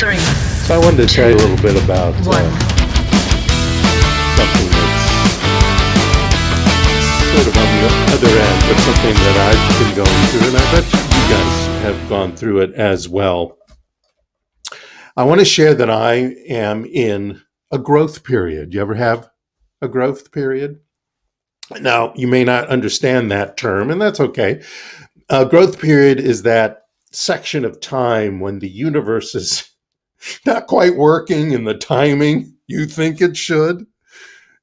3, So I wanted to tell you a little bit about 1. something that's sort of on the other end, but something that I've been going through, and I bet you guys have gone through it as well. I want to share that I am in a growth period. You ever have a growth period? Now, you may not understand that term, and that's okay. A growth period is that section of time when the universe is not quite working in the timing you think it should.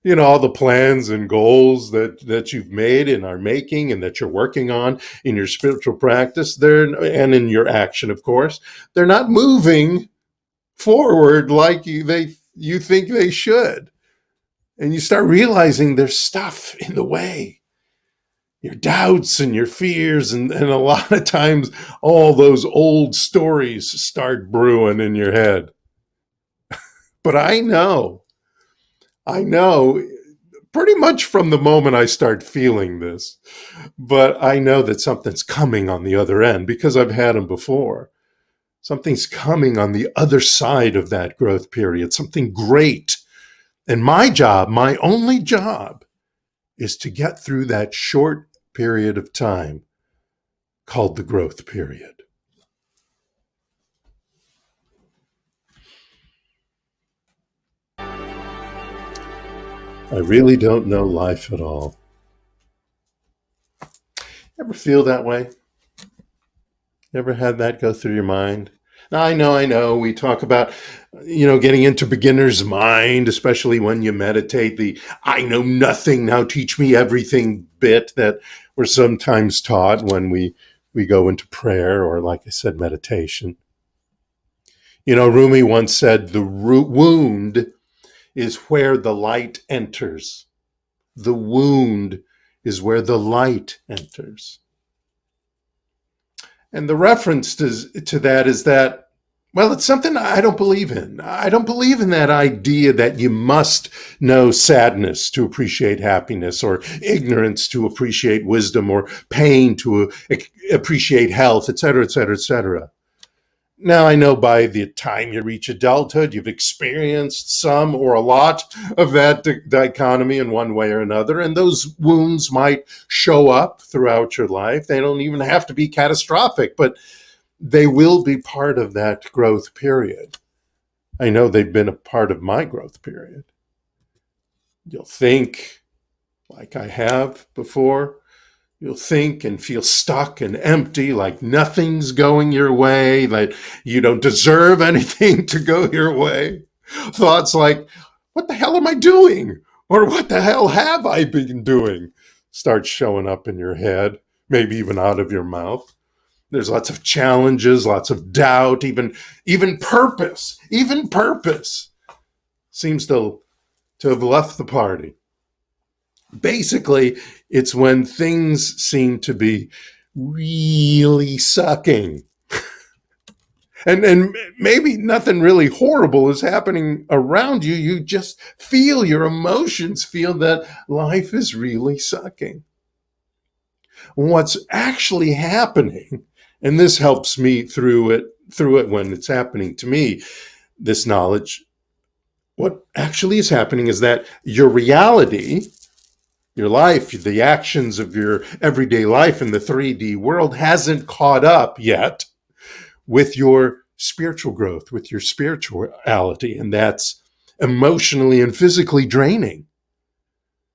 You know, all the plans and goals that you've made and are making and that you're working on in your spiritual practice, and in your action, of course, they're not moving forward like you think they should. And you start realizing there's stuff in the way. Your doubts and your fears, and a lot of times all those old stories start brewing in your head. But I know pretty much from the moment I start feeling this, but I know that something's coming on the other end because I've had them before. Something's coming on the other side of that growth period, something great. And my job, my only job, is to get through that short period of time called the growth period. I really don't know life at all. Ever feel that way? Ever had that go through your mind? Now, I know. We talk about, getting into beginner's mind, especially when you meditate, the I know nothing, now teach me everything bit that we're sometimes taught when we go into prayer or, like I said, meditation. Rumi once said, the wound is where the light enters. The wound is where the light enters. And the reference to that is that, well, it's something I don't believe in. I don't believe in that idea that you must know sadness to appreciate happiness, or ignorance to appreciate wisdom, or pain to appreciate health, et cetera, et cetera, et cetera. Now, I know by the time you reach adulthood, you've experienced some or a lot of that dichotomy in one way or another, and those wounds might show up throughout your life. They don't even have to be catastrophic, but they will be part of that growth period. I know they've been a part of my growth period. You'll think, like I have before, you'll think and feel stuck and empty, like nothing's going your way, like you don't deserve anything to go your way. Thoughts like, what the hell am I doing? Or what the hell have I been doing? Start showing up in your head, maybe even out of your mouth. There's lots of challenges, lots of doubt, even purpose. Even purpose seems to have left the party. Basically, it's when things seem to be really sucking. and maybe nothing really horrible is happening around you. You just feel, your emotions feel that life is really sucking. What's actually happening, and this helps me through it when it's happening to me, this knowledge, what actually is happening is that your reality, your life, the actions of your everyday life in the 3D world hasn't caught up yet with your spiritual growth, with your spirituality, and that's emotionally and physically draining.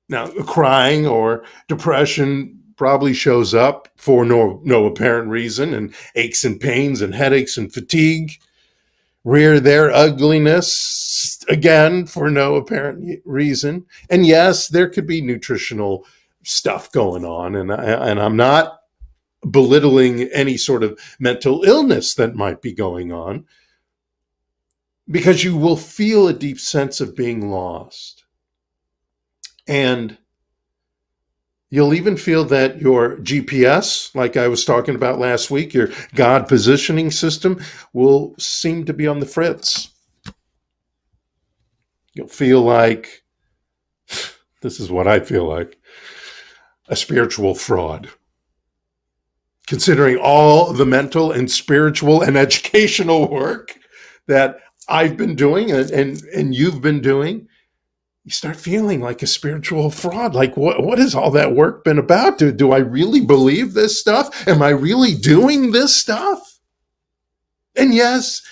Now, crying or depression probably shows up for no apparent reason, and aches and pains and headaches and fatigue rear their ugliness again for no apparent reason. And yes, there could be nutritional stuff going on, and I'm not belittling any sort of mental illness that might be going on, because you will feel a deep sense of being lost. And you'll even feel that your GPS, like I was talking about last week, your God positioning system, will seem to be on the fritz. You'll feel like, this is what I feel like, a spiritual fraud. Considering all the mental and spiritual and educational work that I've been doing and you've been doing, you start feeling like a spiritual fraud. Like, what has all that work been about? Do I really believe this stuff? Am I really doing this stuff? And yes,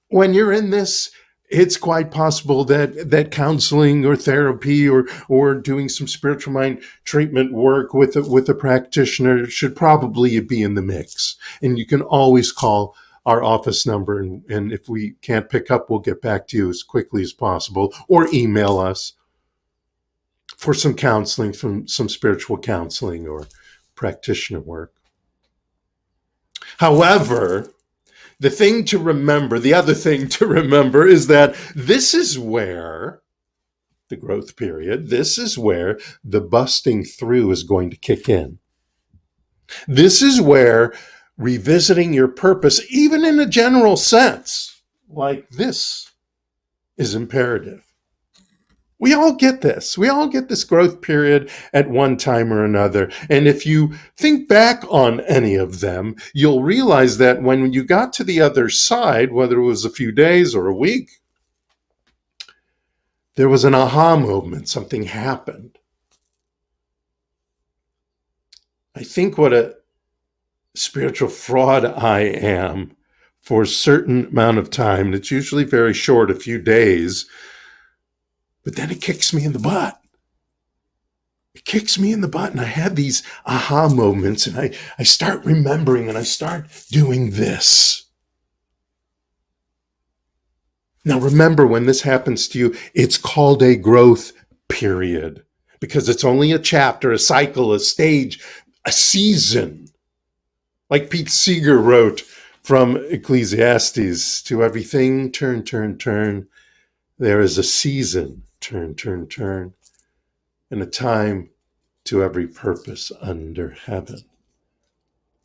when you're in this, it's quite possible that counseling or therapy or doing some spiritual mind treatment work with a practitioner should probably be in the mix. And you can always call our office number, and if we can't pick up, we'll get back to you as quickly as possible, or email us for some counseling, from some spiritual counseling or practitioner work. However, the other thing to remember is that this is where the growth period, this is where the busting through is going to kick in. This is where revisiting your purpose, even in a general sense, like this, is imperative. We all get this. We all get this growth period at one time or another. And if you think back on any of them, you'll realize that when you got to the other side, whether it was a few days or a week, there was an aha moment. Something happened. I think what a spiritual fraud I am for a certain amount of time, and it's usually very short, a few days, but then it kicks me in the butt. It kicks me in the butt, and I have these aha moments, and I start remembering, and I start doing this. Now remember, when this happens to you, it's called a growth period, because it's only a chapter, a cycle, a stage, a season. Like Pete Seeger wrote from Ecclesiastes, to everything turn, turn, turn. There is a season, turn, turn, turn, and a time to every purpose under heaven.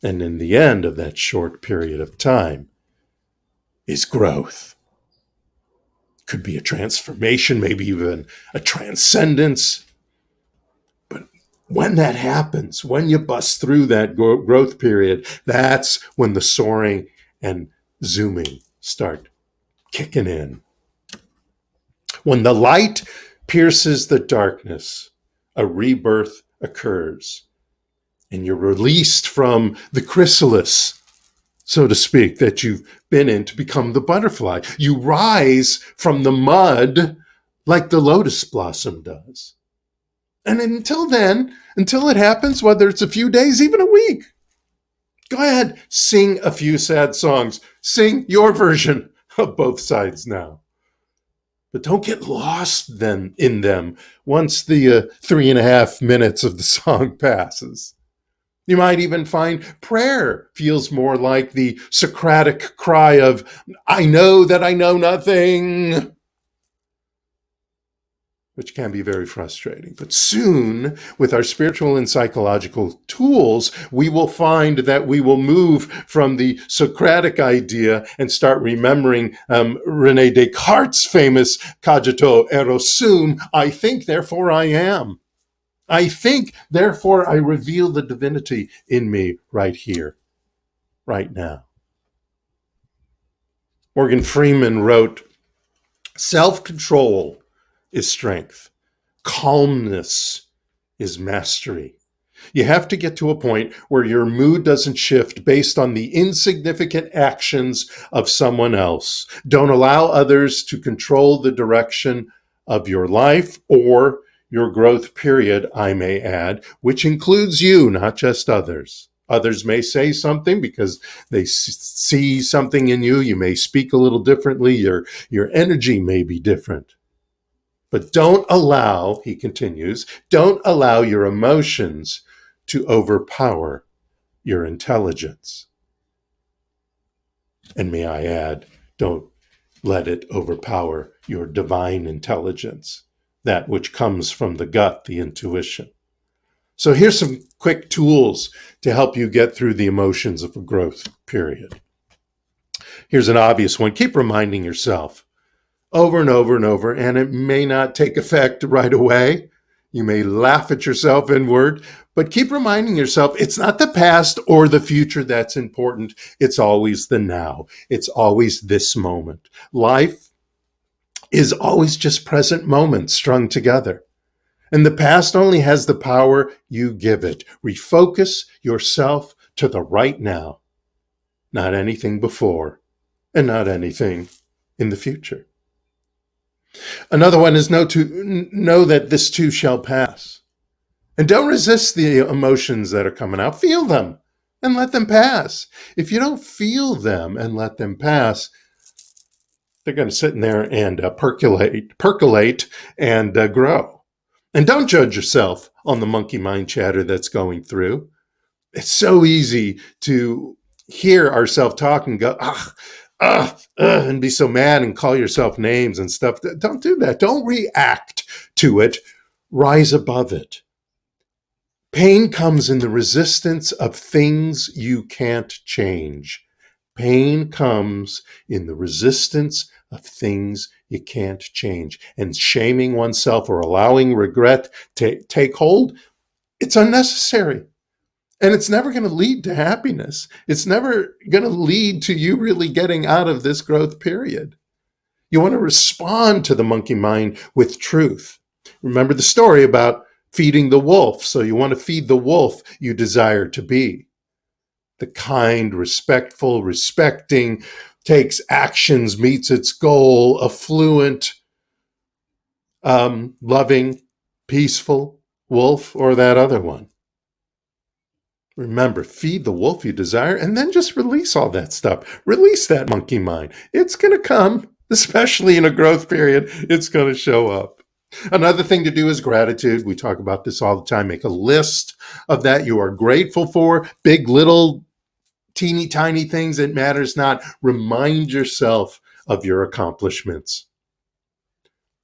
And in the end of that short period of time is growth. Could be a transformation, maybe even a transcendence. But when that happens, when you bust through that growth period, that's when the soaring and zooming start kicking in. When the light pierces the darkness, a rebirth occurs, and you're released from the chrysalis, so to speak, that you've been in to become the butterfly. You rise from the mud like the lotus blossom does. And until then, until it happens, whether it's a few days, even a week, go ahead, sing a few sad songs. Sing your version of Both Sides Now. But don't get lost then in them once the 3.5 minutes of the song passes. You might even find prayer feels more like the Socratic cry of, I know that I know nothing, which can be very frustrating. But soon, with our spiritual and psychological tools, we will find that we will move from the Socratic idea and start remembering René Descartes' famous cogito ergo sum, I think, therefore I am. I think, therefore I reveal the divinity in me right here, right now. Morgan Freeman wrote, self-control is strength. Calmness is mastery. You have to get to a point where your mood doesn't shift based on the insignificant actions of someone else. Don't allow others to control the direction of your life or your growth period, I may add, which includes you, not just others. Others may say something because they see something in you. You may speak a little differently. Your energy may be different. But don't allow, he continues, don't allow your emotions to overpower your intelligence. And may I add, don't let it overpower your divine intelligence, that which comes from the gut, the intuition. So here's some quick tools to help you get through the emotions of a growth period. Here's an obvious one. Keep reminding yourself over and over and over, and it may not take effect right away. You may laugh at yourself inward, but keep reminding yourself it's not the past or the future that's important. It's always the now. It's always this moment. Life is always just present moments strung together. And the past only has the power you give it. Refocus yourself to the right now, not anything before and not anything in the future. Another one is know that this too shall pass. And don't resist the emotions that are coming out. Feel them and let them pass. If you don't feel them and let them pass, they're going to sit in there and percolate and grow. And don't judge yourself on the monkey mind chatter that's going through. It's so easy to hear ourselves talk and go, and be so mad and call yourself names and stuff. Don't do that. Don't react to it. Rise above it. Pain comes in the resistance of things you can't change. Pain comes in the resistance of things you can't change. And shaming oneself or allowing regret to take hold, it's unnecessary. And it's never going to lead to happiness. It's never going to lead to you really getting out of this growth period. You want to respond to the monkey mind with truth. Remember the story about feeding the wolf. So you want to feed the wolf you desire to be. The kind, respectful, respecting, takes actions, meets its goal, affluent, loving, peaceful wolf, or that other one. Remember, feed the wolf you desire, and then just release all that stuff. Release that monkey mind. It's going to come, especially in a growth period. It's going to show up. Another thing to do is gratitude. We talk about this all the time. Make a list of that you are grateful for, big, little, teeny, tiny things. It matters not. Remind yourself of your accomplishments.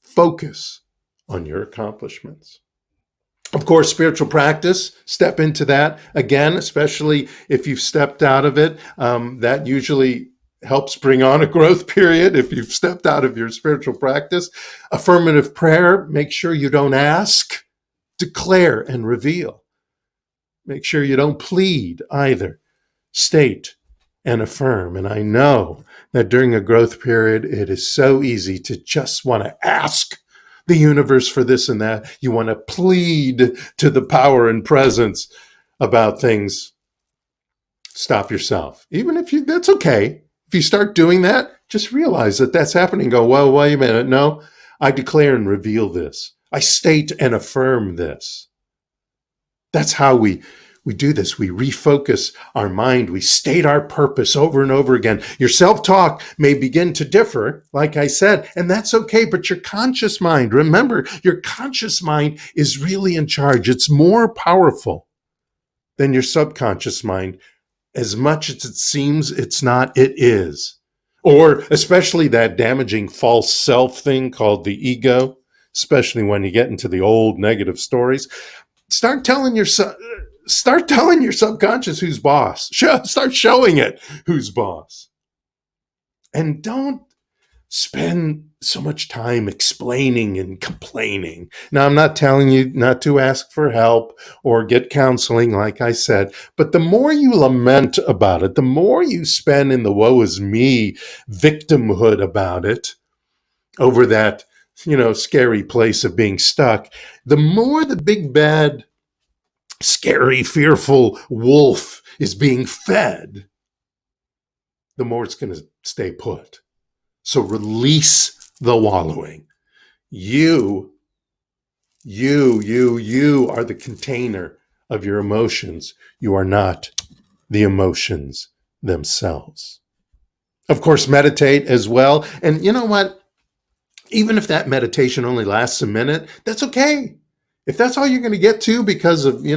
Focus on your accomplishments. Of course, spiritual practice, step into that again, especially if you've stepped out of it. That usually helps bring on a growth period if you've stepped out of your spiritual practice. Affirmative prayer, make sure you don't ask, declare and reveal. Make sure you don't plead either. State and affirm. And I know that during a growth period, it is so easy to just want to ask the universe for this and that. You want to plead to the power and presence about things. Stop yourself. Even if that's okay. If you start doing that, just realize that that's happening. Go, well, wait a minute. No, I declare and reveal this. I state and affirm this. That's how we do this. We refocus our mind. We state our purpose over and over again. Your self-talk may begin to differ, like I said, and that's okay. But your conscious mind, remember, your conscious mind is really in charge. It's more powerful than your subconscious mind. As much as it seems it's not, it is. Or especially that damaging false self thing called the ego, especially when you get into the old negative stories. Start telling your subconscious who's boss. Start showing it who's boss. And don't spend so much time explaining and complaining. Now, I'm not telling you not to ask for help or get counseling, like I said, but the more you lament about it, the more you spend in the woe is me victimhood about it, over that, scary place of being stuck, the more the big bad scary, fearful wolf is being fed, the more it's going to stay put. So release the wallowing. You are the container of your emotions. You are not the emotions themselves. Of course, meditate as well. And you know what? Even if that meditation only lasts a minute, that's okay. If that's all you're going to get to because of, the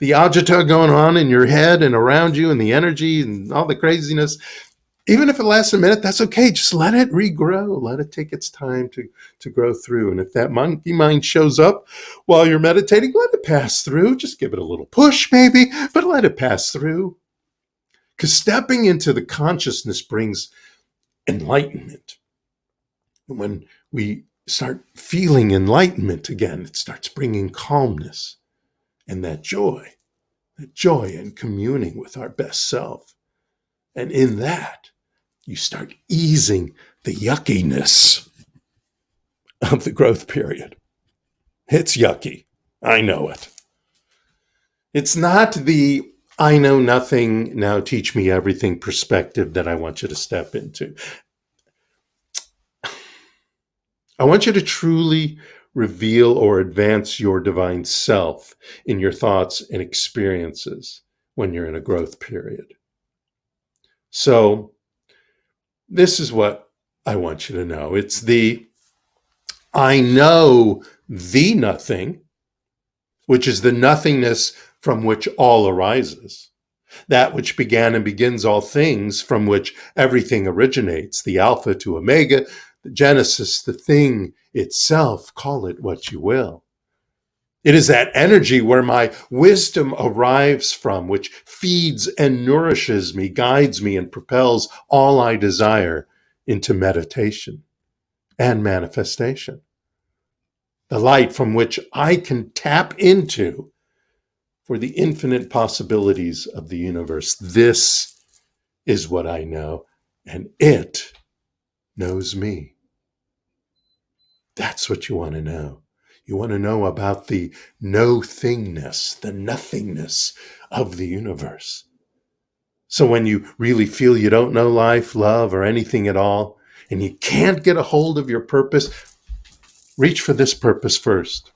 agita going on in your head and around you and the energy and all the craziness, even if it lasts a minute, that's okay. Just let it regrow. Let it take its time to grow through. And if that monkey mind shows up while you're meditating, let it pass through. Just give it a little push maybe, but let it pass through. Because stepping into the consciousness brings enlightenment. When we start feeling enlightenment again. It starts bringing calmness and that joy in communing with our best self. And in that, you start easing the yuckiness of the growth period. It's yucky. I know it. It's not the I know nothing, now teach me everything perspective that I want you to step into. I want you to truly reveal or advance your divine self in your thoughts and experiences when you're in a growth period. So this is what I want you to know. It's the I know the nothing, which is the nothingness from which all arises. That which began and begins all things, from which everything originates, the Alpha to Omega, the Genesis, the thing itself, call it what you will. It is that energy where my wisdom arrives from, which feeds and nourishes me, guides me, and propels all I desire into meditation and manifestation. The light from which I can tap into for the infinite possibilities of the universe. This is what I know, and it knows me. That's what you want to know. You want to know about the no-thingness, the nothingness of the universe. So when you really feel you don't know life, love, or anything at all, and you can't get a hold of your purpose, reach for this purpose first.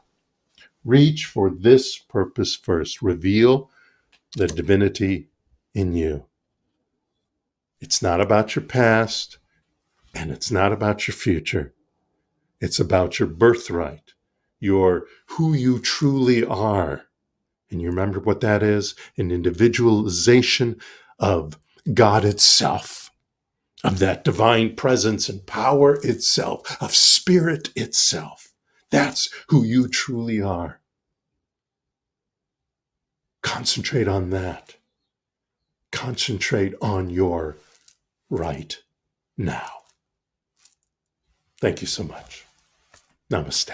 Reach for this purpose first. Reveal the divinity in you. It's not about your past, and it's not about your future. It's about your birthright, your who you truly are. And you remember what that is? An individualization of God itself, of that divine presence and power itself, of spirit itself. That's who you truly are. Concentrate on that. Concentrate on your right now. Thank you so much. Namaste.